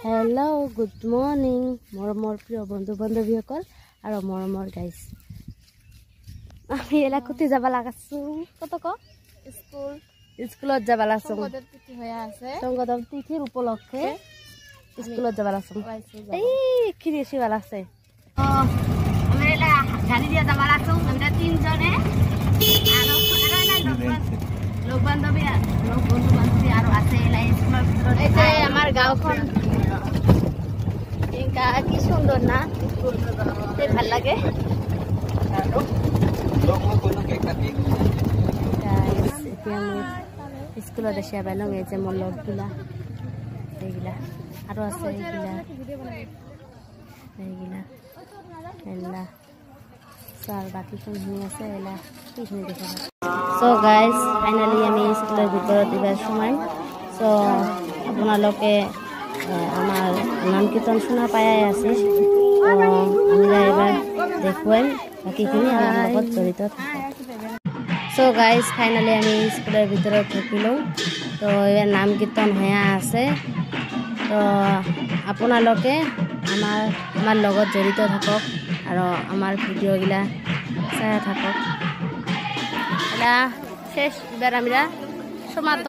Hello, good morning. Mormor priyo bondhu bandhaviyokol aro mormor guys. Ami ela kuti jaba lagasu. Koto ko? Schoolot jaba lagasum. Tongodor tithi hoya ase. Tongodor tithir upolokkhe schoolot jaba lagasum. Ei khiri esi bala ase. Ami ela gari dia jaba lagasum. Amira tin jone aro log bandhabi aro ase ela schoolor bhitor. Eje amar gaokhon Inca কি সুন্দর না এই ভাল লাগে স্কুলত এসে belong এই যে মোৰ লগগুলা এইগুলা আৰু আছে এইগুলা এলা স্যার বাকি কোনখিনি আছে এলা কিখিনি দেখা সো গাইস ফাইনালি আমি স্কুলের ভিতৰত এবাৰ সোমাই সো আপোনালোকে আমার নাম কীর্তন শোনা পাই আছি আমরা এবার দেখুন বাকিখিনি আমার লগত জড়িত থাকে সো গাইজ ফাইনালি আমি স্কুলের ভিতরে থাকিলো তো এবার নাম কীর্তন হয়ে আছে তো আপোনালোকে আমার লগত জড়িত থাকক আর আমার ভিডিওগুলা চাই থাকক এটা শেষ এবার আমরা সমাপ্ত